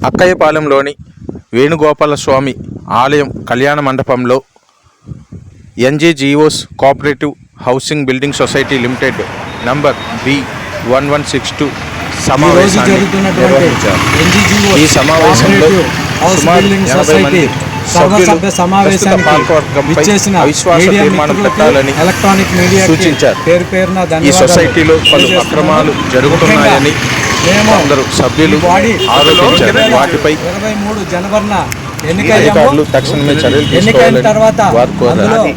అక్కయ్యపాలెంలోని వేణుగోపాల స్వామి ఆలయం కళ్యాణ మండపంలో NGOs cooperative housing building society limited number B1162 సమావేశాన్ని నిర్వహించారు. ఈ సమావేశంలో సుమారు 80 మంది సభ్యులు ప్రస్తుత పాలకవర్గంపై అవిశ్వాస తీర్మానం పెట్టాలని సూచించారు. ఈ సొసైటీలో పలు అక్రమాలు జరుగుతున్నాయని కొందరు సభ్యులు ఆరోపించారు. వాటిపై అధికారులు తక్షణమే చర్యలు తీసుకోవాలని వారు కోరారు.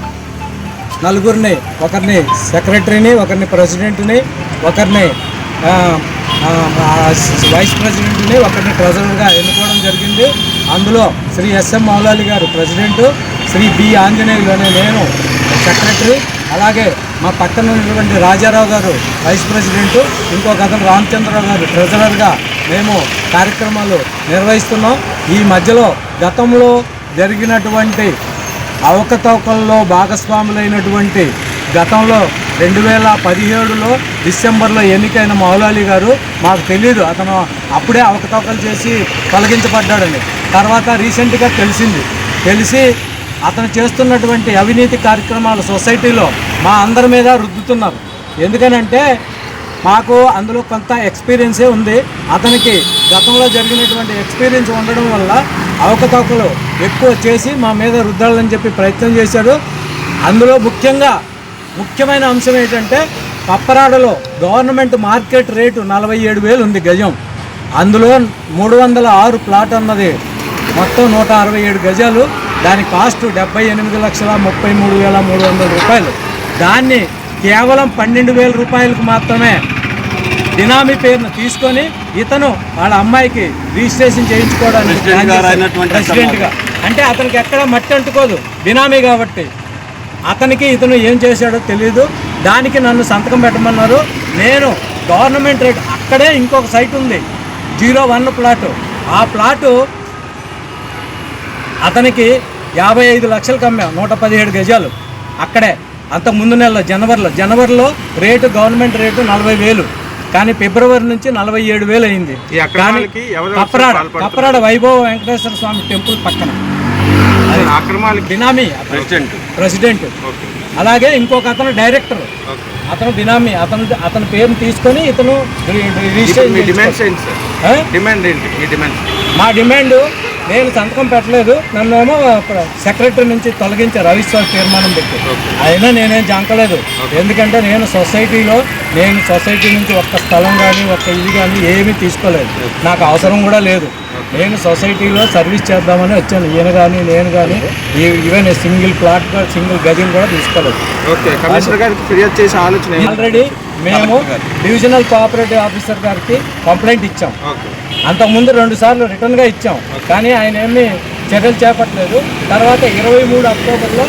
నలుగురిని, ఒకరిని సెక్రటరీని, ఒకరిని ప్రెసిడెంట్ని, ఒకరిని వైస్ ప్రెసిడెంట్ని, ఒకరిని ట్రెజరర్గా ఎన్నుకోవడం జరిగింది. అందులో శ్రీ ఎస్ఎం మౌలాలి గారు ప్రెసిడెంట్, శ్రీ బి ఆంజనేయులు అనే నేను సెక్రటరీ, అలాగే మా పక్కన ఉన్నటువంటి రాజారావు గారు వైస్ ప్రెసిడెంట్, ఇంకొక అతను రామచంద్రరావు గారు ట్రెజరర్గా మేము కార్యక్రమాలు నిర్వహిస్తున్నాం. ఈ మధ్యలో గతంలో జరిగినటువంటి అవకతవకల్లో భాగస్వాములైనటువంటి గతంలో 2017లో డిసెంబర్లో ఎన్నికైన మౌలాలి గారు, మాకు తెలియదు అతను అప్పుడే అవకతవకలు చేసి తొలగించబడ్డాడని. తర్వాత రీసెంట్గా తెలిసి అతను చేస్తున్నటువంటి అవినీతి కార్యక్రమాలు సొసైటీలో మా అందరి మీద రుద్దుతున్నారు. ఎందుకనంటే మాకు అందులో కొంత ఎక్స్పీరియన్సే ఉంది. అతనికి గతంలో జరిగినటువంటి ఎక్స్పీరియన్స్ ఉండడం వల్ల అవకతవకలు ఎక్కువ చేసి మా మీద రుద్దాలని చెప్పి ప్రయత్నం చేశాడు. అందులో ముఖ్యమైన అంశం ఏంటంటే పప్పరాడలో గవర్నమెంట్ మార్కెట్ రేటు 47,000 ఉంది గజం. అందులో 306 ప్లాట్ అన్నది మొత్తం 167 గజాలు. దాని కాస్ట్ 78,33,300 రూపాయలు. దాన్ని కేవలం 12,000 రూపాయలకు మాత్రమే బినామీ పేరును తీసుకొని ఇతను వాళ్ళ అమ్మాయికి రిజిస్ట్రేషన్ చేయించుకోవడానికి ప్రెసిడెంట్గా, అంటే అతనికి ఎక్కడ మట్టి అంటుకోదు బినామీ కాబట్టి. అతనికి ఇతను ఏం చేశాడో తెలీదు. దానికి నన్ను సంతకం పెట్టమన్నారు. నేను గవర్నమెంట్ రేట్, అక్కడే ఇంకొక సైట్ ఉంది 01 ప్లాటు. ఆ ప్లాటు అతనికి 55 లక్షలకు అమ్మాం, 117 గజాలు. అక్కడే అంత ముందు నెలలో జనవరిలో రేటు గవర్నమెంట్ రేటు 40,000, కానీ ఫిబ్రవరి నుంచి 47,000 అయింది. కప్పరాడ వైభవ వెంకటేశ్వర స్వామి టెంపుల్ పక్కన బినామీ ప్రెసిడెంట్. అలాగే ఇంకొక అతను డైరెక్టర్, అతను బినామీ. అతని పేరుని తీసుకొని ఇతను మా డిమాండ్, నేను సంతకం పెట్టలేదు, నన్నేమో సెక్రటరీ నుంచి తొలగించారు అవిశ్వాస తీర్మానం పెట్టి. అయినా నేనేం జంకలేదు. ఎందుకంటే నేను సొసైటీ నుంచి ఒక్క స్థలం కానీ ఒక్క ఇది కానీ ఏమీ తీసుకోలేదు. నాకు అవసరం కూడా లేదు. నేను సొసైటీలో సర్వీస్ చేద్దామని వచ్చాను. ఈయన కానీ నేను కానీ ఈవెన్ సింగిల్ ప్లాట్ సింగిల్ గజం కూడా తీసుకోలేదు. ఆల్రెడీ మేము డివిజనల్ కోఆపరేటివ్ ఆఫీసర్ గారికి కంప్లైంట్ ఇచ్చాం. అంతకుముందు 2 సార్లు రిటర్న్గా ఇచ్చాం, కానీ ఆయన ఏమీ చర్యలు చేపట్టలేదు. తర్వాత 23 అక్టోబర్లో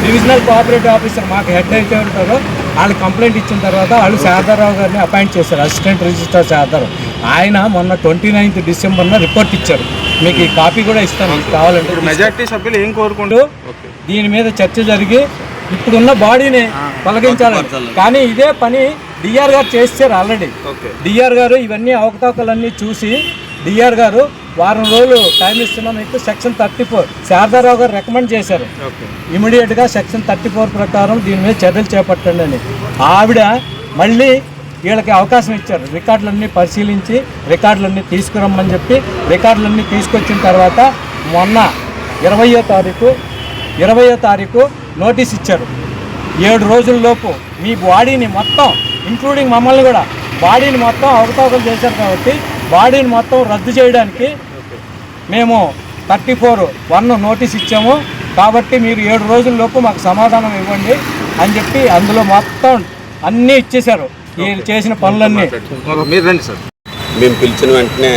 డివిజనల్ కోఆపరేటివ్ ఆఫీసర్ మాకు హెడ్ అయితే ఉంటారో వాళ్ళు కంప్లైంట్ ఇచ్చిన తర్వాత వాళ్ళు శారదారావు గారిని అపాయింట్ చేశారు, అసిస్టెంట్ రిజిస్ట్రార్ శారదారావు. ఆయన మొన్న 29th డిసెంబర్న రిపోర్ట్ ఇచ్చారు. మీకు ఈ కాపీ కూడా ఇస్తాను కావాలంటే. మెజార్టీ సభ్యులు ఏం కోరుకుంటూ దీని మీద చర్చ జరిగి ఇప్పుడున్న బాడీని తొలగించాలని, కానీ ఇదే పని డిఆర్ గారు చేశారు ఆల్రెడీ. డిఆర్ గారు ఇవన్నీ అవకతవకలన్నీ చూసి డిఆర్ గారు వారం రోజులు టైం ఇస్తున్నాం మీకు, సెక్షన్ 34 శారదారావు గారు రికమెండ్ చేశారు. ఇమీడియట్గా సెక్షన్ 34 ప్రకారం దీని మీద చర్యలు చేపట్టండి అని. ఆవిడ మళ్ళీ వీళ్ళకి అవకాశం ఇచ్చారు. రికార్డులన్నీ పరిశీలించి రికార్డులన్నీ తీసుకురమ్మని చెప్పి రికార్డులన్నీ తీసుకొచ్చిన తర్వాత మొన్న 20వ తారీఖు నోటీస్ ఇచ్చారు. 7 రోజుల్లోపు మీ బాడీని మొత్తం ఇంక్లూడింగ్ మమ్మల్ని కూడా బాడీని మొత్తం అవకతవకలు చేశారు కాబట్టి బాడీని మొత్తం రద్దు చేయడానికి మేము 34(1) నోటీస్ ఇచ్చాము. కాబట్టి మీరు 7 రోజుల్లోపు మాకు సమాధానం ఇవ్వండి అని చెప్పి అందులో మొత్తం అన్నీ ఇచ్చేశారు. వీళ్ళు చేసిన పనులన్నీ. మేము పిలిచిన వెంటనే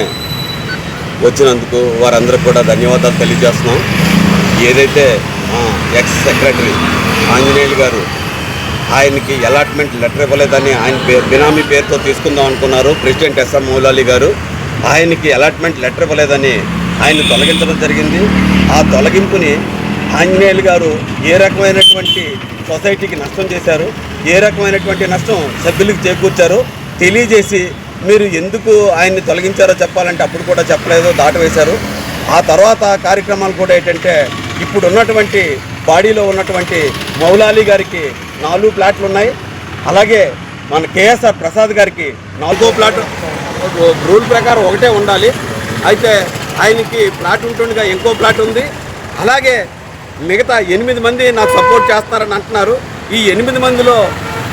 వచ్చినందుకు వారందరికీ కూడా ధన్యవాదాలు తెలియజేస్తున్నాం. ఏదైతే ఎక్స్ సెక్రటరీ ఆంజనేయులు గారు ఆయనకి అలాట్మెంట్ లెటర్ ఇవ్వలేదని ఆయన బినామీ పేరుతో తీసుకుందాం అనుకున్నారు ప్రెసిడెంట్ ఎస్ఎం మౌలాలి గారు. ఆయనకి అలాట్మెంట్ లెటర్ ఇవ్వలేదని ఆయన్ని తొలగించడం జరిగింది. ఆ తొలగింపుని ఆంజనేయులు గారు ఏ రకమైనటువంటి సొసైటీకి నష్టం చేశారు, ఏ రకమైనటువంటి నష్టం సభ్యులకు చేకూర్చారో తెలియజేసి మీరు ఎందుకు ఆయన్ని తొలగించారో చెప్పాలంటే అప్పుడు కూడా చెప్పలేదు, దాటవేశారు. ఆ తర్వాత కార్యక్రమాలు కూడా ఏంటంటే ఇప్పుడు ఉన్నటువంటి బాడీలో ఉన్నటువంటి మౌలాలి గారికి 4 ప్లాట్లు ఉన్నాయి. అలాగే మన కేఎస్ఆర్ ప్రసాద్ గారికి 4వ ప్లాట్. రూల్ ప్రకారం ఒకటే ఉండాలి, అయితే ఆయనకి ప్లాట్ ఉంటుండగా ఇంకో ప్లాట్ ఉంది. అలాగే మిగతా 8 మంది నాకు సపోర్ట్ చేస్తున్నారని అంటున్నారు. ఈ 8 మందిలో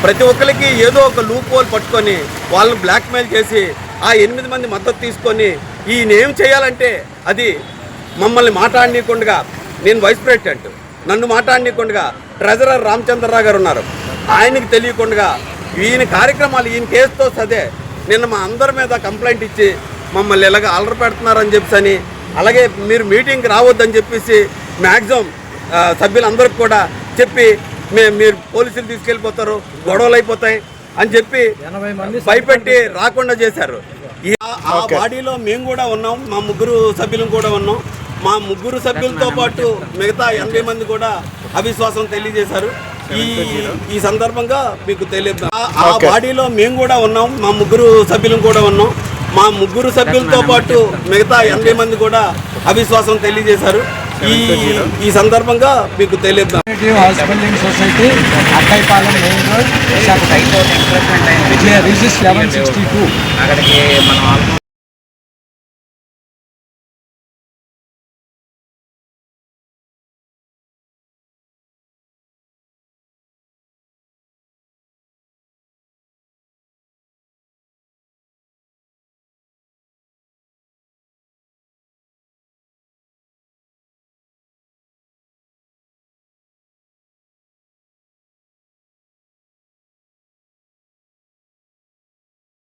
ప్రతి ఒక్కరికి ఏదో ఒక లూప్ హోల్ పట్టుకొని వాళ్ళని బ్లాక్మెయిల్ చేసి ఆ 8 మంది మద్దతు తీసుకొని ఈయన ఏం చేయాలంటే అది మమ్మల్ని మాట్లాడనీయకుండా, నేను వైస్ ప్రెసిడెంట్, నన్ను మాట్లాడనీయకుండా ట్రెజరర్ రామచంద్రరావు గారు ఉన్నారు, ఆయనకి తెలియకుండా ఈయన కార్యక్రమాలు ఈయన కేసుతో సదే నిన్న మా అందరి మీద కంప్లైంట్ ఇచ్చి మమ్మల్ని ఇలాగ అలర పెడుతున్నారని చెప్పేసి, అలాగే మీరు మీటింగ్కి రావద్దని చెప్పేసి మ్యాక్సిమం సభ్యులందరికీ కూడా చెప్పి మీరు పోలీసులు తీసుకెళ్ళిపోతారు, గొడవలు అయిపోతాయి అని చెప్పి 80 మంది భయపెట్టి రాకుండా చేశారు. ఆ బాడీలో మేము కూడా ఉన్నాం, మా 3 సభ్యులు కూడా ఉన్నాం. మా 3 సభ్యులతో పాటు మిగతా 80 మంది కూడా అవిశ్వాసం తెలియజేశారు. ఈ సందర్భంగా మీకు తెలియదు, ఆ బాడీలో మేము కూడా ఉన్నాం, మా 3 సభ్యులు కూడా ఉన్నాం. మా 3 సభ్యులతో పాటు మిగతా 80 మంది కూడా అవిశ్వాసం తెలియజేశారు. ఈ సందర్భంగా మీకు తెలియదు. హాస్పిటలింగ్ society Akkayyapalem main road, register 1162. అక్కడికి మనం